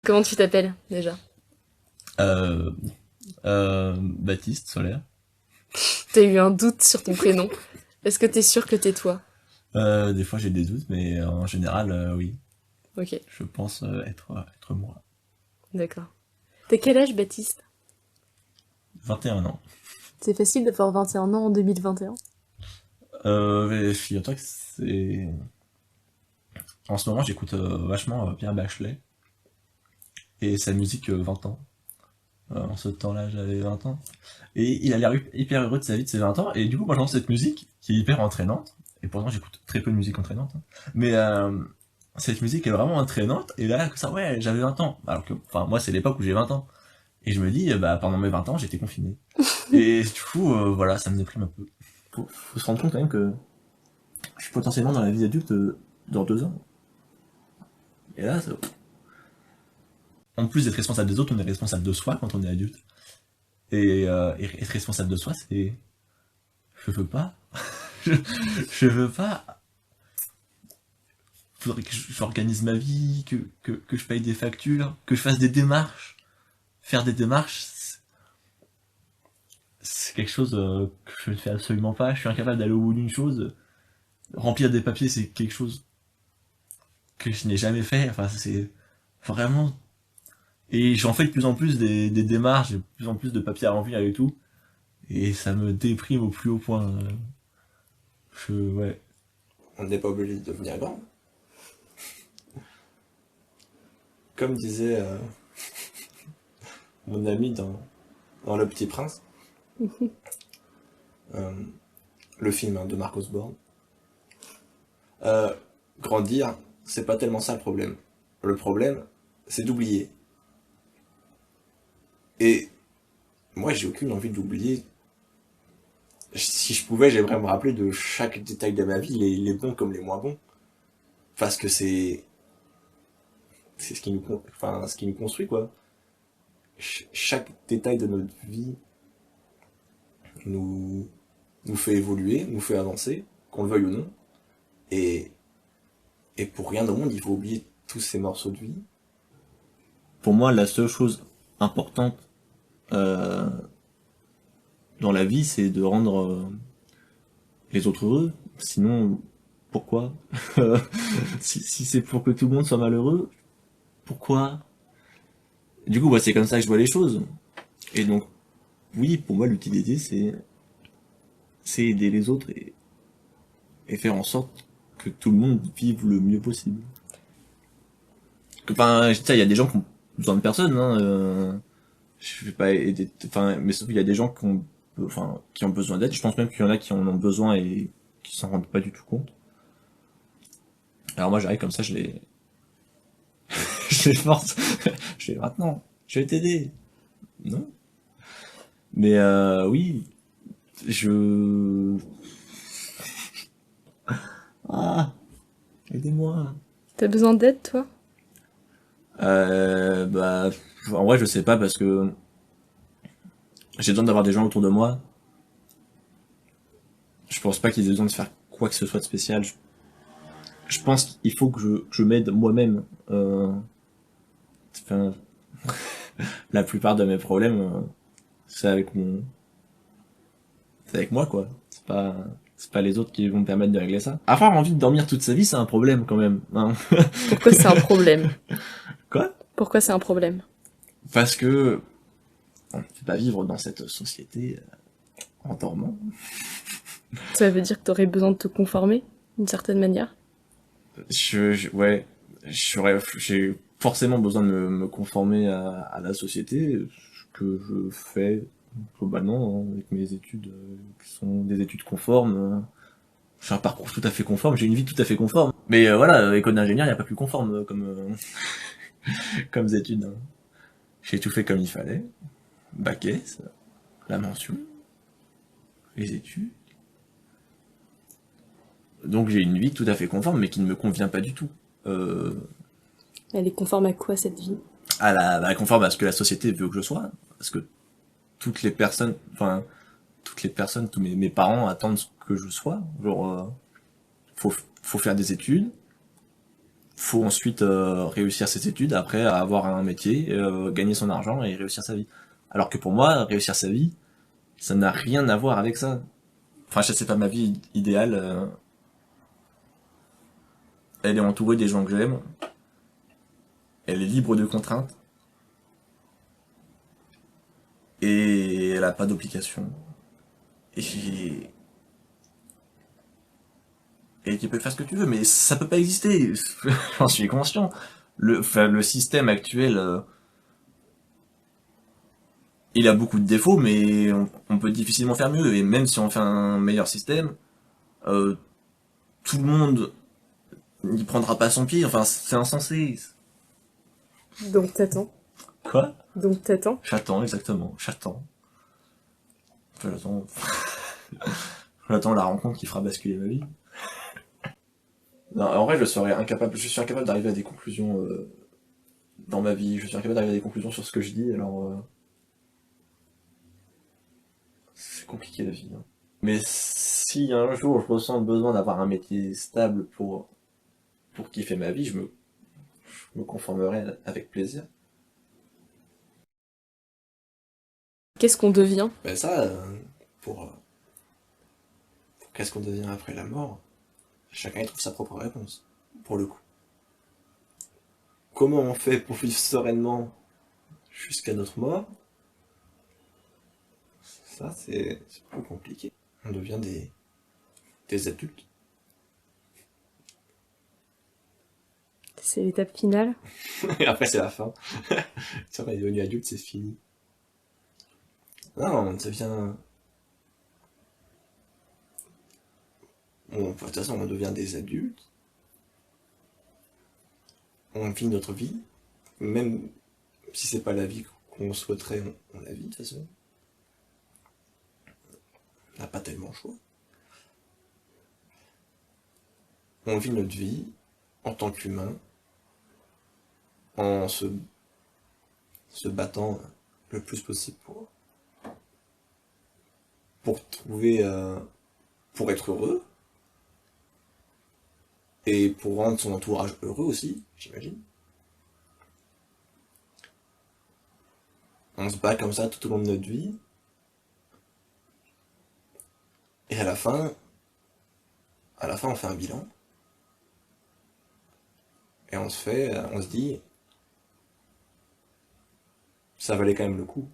Comment tu t'appelles déjà? Euh, Baptiste Solaire. T'as eu un doute sur ton prénom. Est-ce que t'es sûr que t'es toi? Des fois j'ai des doutes, mais en général, oui. Ok, Je pense être moi. d'accord. T'as quel âge, Baptiste? 21 ans. C'est facile d'avoir 21 ans en 2021. Mais figure-toi que c'est... En ce moment, j'écoute vachement Pierre Bachelet et sa musique 20 ans. En ce temps-là, j'avais 20 ans. Et il a l'air hyper heureux de sa vie de ses 20 ans. Et du coup, moi, j'entends cette musique qui est hyper entraînante. Et pourtant, j'écoute très peu de musique entraînante, hein. Mais cette musique est vraiment entraînante. Et là, que ça, ouais, j'avais 20 ans. Alors que, enfin, moi, c'est l'époque où j'ai 20 ans. Et je me dis, bah, pendant mes 20 ans, j'étais confiné. Et du coup, voilà, ça me déprime un peu. Faut se rendre compte quand même que je suis potentiellement dans la vie adulte dans 2 ans. Et là, en plus d'être responsable des autres, on est responsable de soi quand on est adulte. Et être responsable de soi, c'est... Je veux pas. Je, je veux pas. Faudrait que j'organise ma vie, que je paye des factures, que je fasse des démarches. Faire des démarches, c'est quelque chose que je ne fais absolument pas. Je suis incapable d'aller au bout d'une chose. Remplir des papiers, c'est quelque chose que je n'ai jamais fait. Enfin, c'est vraiment... Et j'en fais de plus en plus des démarches, de plus en plus de papiers à remplir et tout. Et ça me déprime au plus haut point. Ouais. On n'est pas obligé de devenir grand. Comme disait mon ami dans Le Petit Prince, euh, le film de Marcos Born, euh, grandir, c'est pas tellement ça le problème. Le problème, c'est d'oublier. Et moi, j'ai aucune envie d'oublier. Si je pouvais, j'aimerais me rappeler de chaque détail de ma vie, les bons comme les moins bons. Parce que c'est ce qui nous construit, quoi. Chaque détail de notre vie nous, nous fait évoluer, nous fait avancer, qu'on le veuille ou non. Et, et pour rien au monde, il faut oublier tous ces morceaux de vie. Pour moi, la seule chose importante euh, dans la vie, c'est de rendre les autres heureux. Sinon, pourquoi? Si c'est pour que tout le monde soit malheureux, pourquoi? Du coup, c'est comme ça que je vois les choses. Et donc, oui, pour moi, l'utilité, c'est aider les autres et faire en sorte que tout le monde vive le mieux possible. Enfin, tu sais, il y a des gens qui ont besoin de personne, hein. Je vais pas aider, enfin, mais sauf qu'il y a des gens qui ont besoin d'aide. Je pense même qu'il y en a qui en ont besoin et qui s'en rendent pas du tout compte. Alors moi, j'arrive comme ça, je les force. Je fais maintenant, je vais t'aider. Non. Mais oui, je... Ah, aidez-moi. T'as besoin d'aide, toi? Bah, en vrai, je sais pas parce que j'ai besoin d'avoir des gens autour de moi. Je pense pas qu'ils aient besoin de faire quoi que ce soit de spécial. Je pense qu'il faut que je m'aide moi-même. Enfin, la plupart de mes problèmes, c'est c'est avec moi, quoi. C'est pas les autres qui vont me permettre de régler ça. Avoir envie de dormir toute sa vie, c'est un problème quand même, hein. Pourquoi c'est un problème? Quoi? Pourquoi c'est un problème? Parce que on ne peut pas vivre dans cette société en dormant. Ça veut dire que t'aurais besoin de te conformer, d'une certaine manière? Ouais, j'ai forcément besoin de me conformer à la société, ce que je fais globalement, hein, avec mes études qui sont des études conformes. J'ai un parcours tout à fait conforme, j'ai une vie tout à fait conforme. Mais voilà, école d'ingénieur, il n'y a pas plus conforme comme études, hein. J'ai tout fait comme il fallait. Bac S, la mention, les études. Donc j'ai une vie tout à fait conforme, mais qui ne me convient pas du tout. Euh, Elle est conforme à quoi, cette vie? Conforme à ce que la société veut que je sois. Parce que toutes les personnes, tous mes parents attendent que je sois. Genre, faut faire des études, faut ensuite réussir ses études, après avoir un métier, gagner son argent et réussir sa vie. Alors que pour moi, réussir sa vie, ça n'a rien à voir avec ça. Enfin, je sais pas, ma vie idéale, elle est entourée des gens que j'aime, elle est libre de contraintes, et elle a pas d'obligation. Et, et tu peux faire ce que tu veux, mais ça peut pas exister. J'en suis conscient. Le système actuel, il a beaucoup de défauts, mais on peut difficilement faire mieux. Et même si on fait un meilleur système, euh, tout le monde n'y prendra pas son pied. Enfin, c'est insensé. Donc t'attends. Quoi? Donc t'attends. J'attends, exactement. J'attends. J'attends. J'attends la rencontre qui fera basculer ma vie. Non, en vrai, je suis incapable d'arriver à des conclusions dans ma vie. Je suis incapable d'arriver à des conclusions sur ce que je dis, alors c'est compliqué la vie, hein. Mais si un jour je ressens le besoin d'avoir un métier stable pour kiffer ma vie, je me conformerai avec plaisir. Qu'est-ce qu'on devient? Ben ça, pour qu'est-ce qu'on devient après la mort, chacun y trouve sa propre réponse, pour le coup. Comment on fait pour vivre sereinement jusqu'à notre mort? Ça, c'est plus compliqué. On devient des adultes. C'est l'étape finale. Et après, c'est la fin. Si on est devenu adulte, c'est fini. Non, on devient... De toute façon, on devient des adultes. On vit notre vie. Même si c'est pas la vie qu'on souhaiterait, on la vit de toute façon. On n'a pas tellement le choix. On vit notre vie en tant qu'humain, en se battant le plus possible pour trouver, pour être heureux, et pour rendre son entourage heureux aussi, j'imagine. On se bat comme ça tout au long de notre vie, et à la fin on fait un bilan, et on se dit, ça valait quand même le coup.